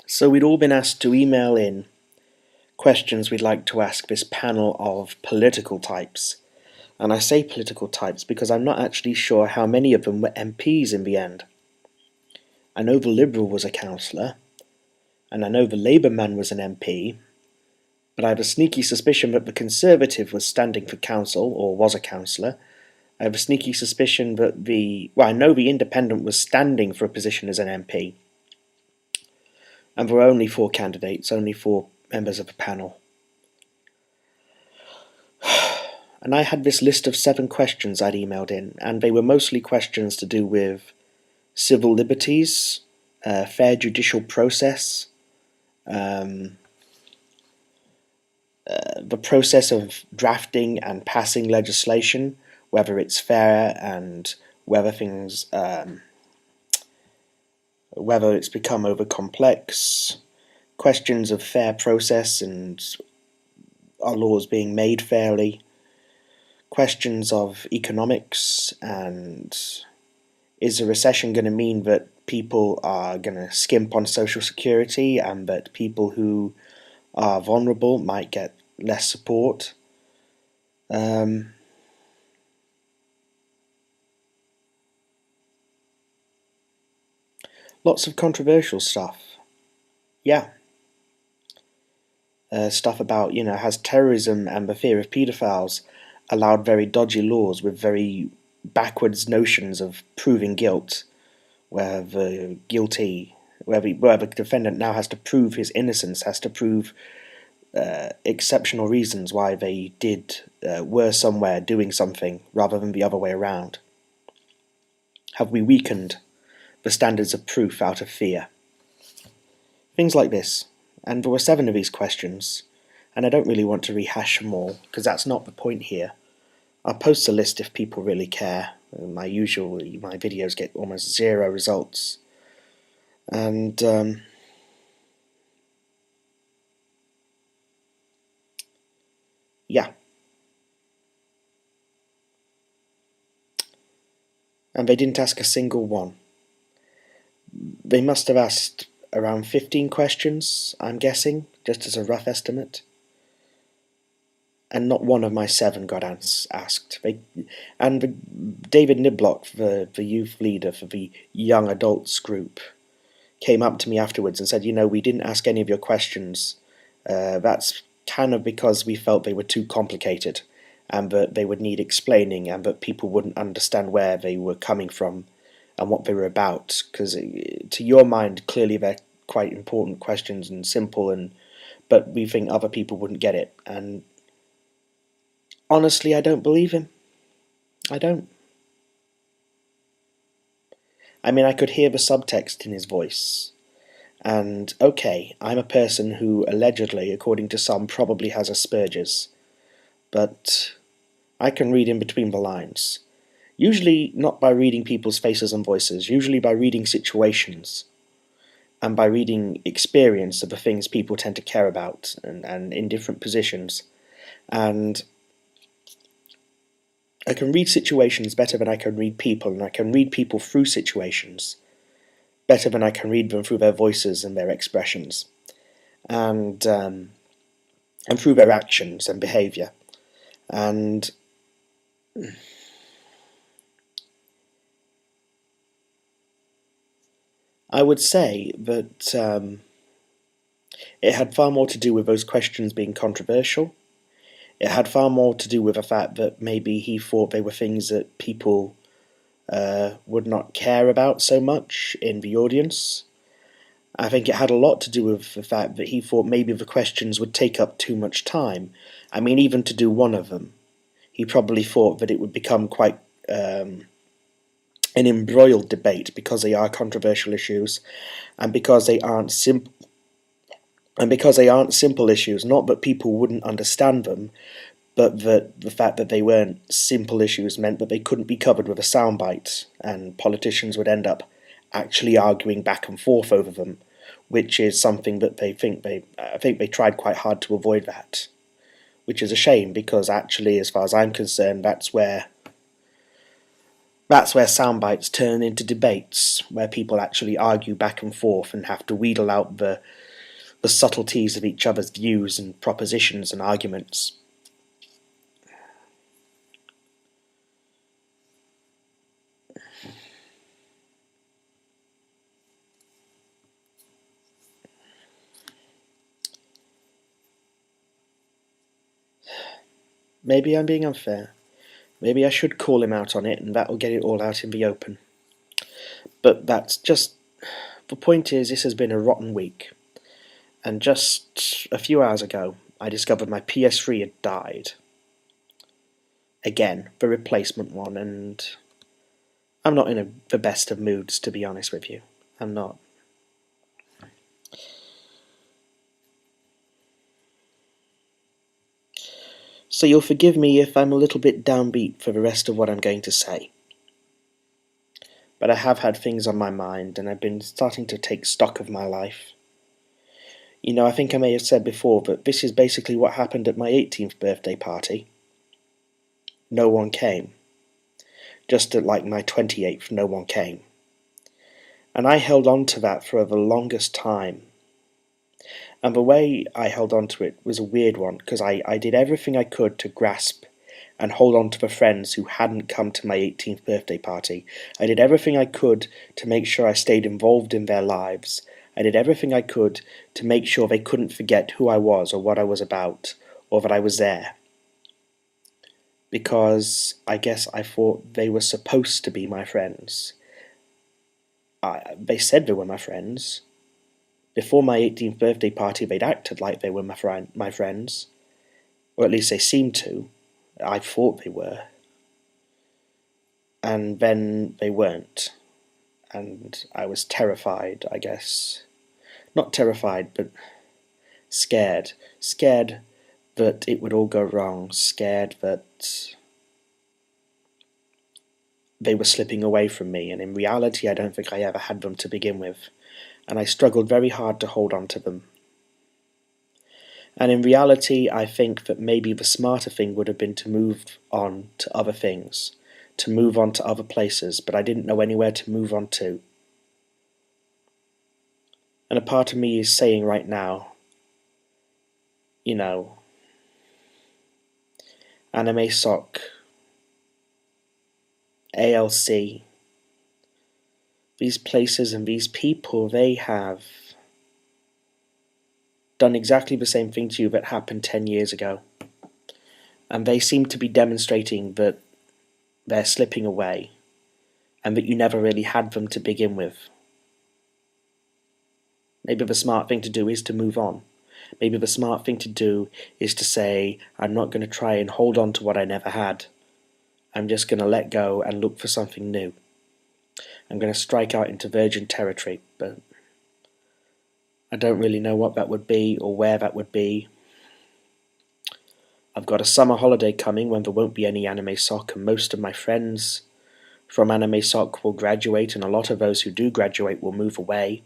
So we'd all been asked to email in questions we'd like to ask this panel of political types. And I say political types because I'm not actually sure how many of them were MPs in the end. I know the Liberal was a councillor, and I know the Labour man was an MP, but I have a sneaky suspicion that the Conservative was standing for council, or was a councillor. I have a sneaky suspicion that I know the Independent was standing for a position as an MP. And there were only 4 candidates, only 4 members of the panel. And I had this list of 7 questions I'd emailed in, and they were mostly questions to do with civil liberties, fair judicial process, the process of drafting and passing legislation, whether it's fair and whether it's become over complex, questions of fair process and are laws being made fairly, questions of economics and is a recession going to mean that people are going to skimp on social security and that people who are vulnerable might get less support. Lots of controversial stuff. Yeah. Stuff about, has terrorism and the fear of paedophiles allowed very dodgy laws with very backwards notions of proving guilt, where the defendant now has to prove his innocence, has to prove exceptional reasons why they were somewhere doing something rather than the other way around. Have we weakened the standards of proof out of fear? Things like this. And there were 7 of these questions, and I don't really want to rehash them all, because that's not the point here. I'll post a list if people really care. My videos get almost 0 results. And yeah. And they didn't ask a single one. They must have asked around 15 questions, I'm guessing, just as a rough estimate. And not one of my 7 got asked. David Niblock, the youth leader for the young adults group, came up to me afterwards and said, we didn't ask any of your questions. That's kind of because we felt they were too complicated and that they would need explaining and that people wouldn't understand where they were coming from and what they were about. Because to your mind, clearly they're quite important questions and simple, but we think other people wouldn't get it. And honestly, I don't believe him. I don't. I mean, I could hear the subtext in his voice. And, okay, I'm a person who allegedly, according to some, probably has Asperger's. But I can read in between the lines. Usually not by reading people's faces and voices, usually by reading situations. And by reading experience of the things people tend to care about and in different positions. And I can read situations better than I can read people, and I can read people through situations better than I can read them through their voices and their expressions, and through their actions and behaviour. And I would say that it had far more to do with those questions being controversial. It had far more to do with the fact that maybe he thought they were things that people would not care about so much in the audience. I think it had a lot to do with the fact that he thought maybe the questions would take up too much time. I mean, even to do one of them, he probably thought that it would become quite an embroiled debate because they are controversial issues and because they aren't simple. And because they aren't simple issues, not that people wouldn't understand them, but that the fact that they weren't simple issues meant that they couldn't be covered with a soundbite, and politicians would end up actually arguing back and forth over them, which is something that I think they tried quite hard to avoid that, which is a shame because actually, as far as I'm concerned, that's where That's where soundbites turn into debates, where people actually argue back and forth and have to wheedle out the subtleties of each other's views and propositions and arguments. Maybe I'm being unfair. Maybe I should call him out on it, and that'll get it all out in the open. But that's just... The point is, this has been a rotten week. And just a few hours ago, I discovered my PS3 had died. Again, the replacement one, and I'm not in the best of moods, to be honest with you. I'm not. So you'll forgive me if I'm a little bit downbeat for the rest of what I'm going to say. But I have had things on my mind, and I've been starting to take stock of my life. You know, I think I may have said before, but this is basically what happened at my 18th birthday party. No one came. Just at like my 28th, no one came. And I held on to that for the longest time. And the way I held on to it was a weird one, because I did everything I could to grasp and hold on to the friends who hadn't come to my 18th birthday party. I did everything I could to make sure I stayed involved in their lives. I did everything I could to make sure they couldn't forget who I was or what I was about, or that I was there. Because I guess I thought they were supposed to be my friends. They said they were my friends. Before my 18th birthday party, they'd acted like they were my friends. Or at least they seemed to. I thought they were. And then they weren't. And I was terrified, I guess. Not terrified, but scared. Scared that it would all go wrong. Scared that they were slipping away from me. And in reality, I don't think I ever had them to begin with. And I struggled very hard to hold on to them. And in reality, I think that maybe the smarter thing would have been to move on to other things, to move on to other places, but I didn't know anywhere to move on to. And a part of me is saying right now, you know, Anime Sock, ALC, these places and these people, they have done exactly the same thing to you that happened 10 years ago. And they seem to be demonstrating that they're slipping away, and that you never really had them to begin with. Maybe the smart thing to do is to move on. Maybe the smart thing to do is to say, I'm not going to try and hold on to what I never had. I'm just going to let go and look for something new. I'm going to strike out into virgin territory, but I don't really know what that would be or where that would be. I've got a summer holiday coming when there won't be any Anime Sock, and most of my friends from Anime Sock will graduate, and a lot of those who do graduate will move away.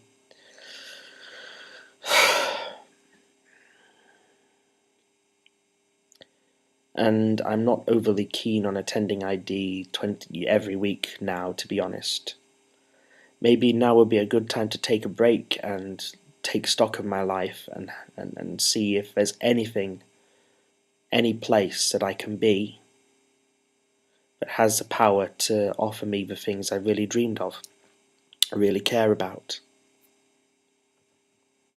And I'm not overly keen on attending ID 20 every week now, to be honest. Maybe now would be a good time to take a break and take stock of my life and see if there's anything, any place that I can be that has the power to offer me the things I really dreamed of, I really care about.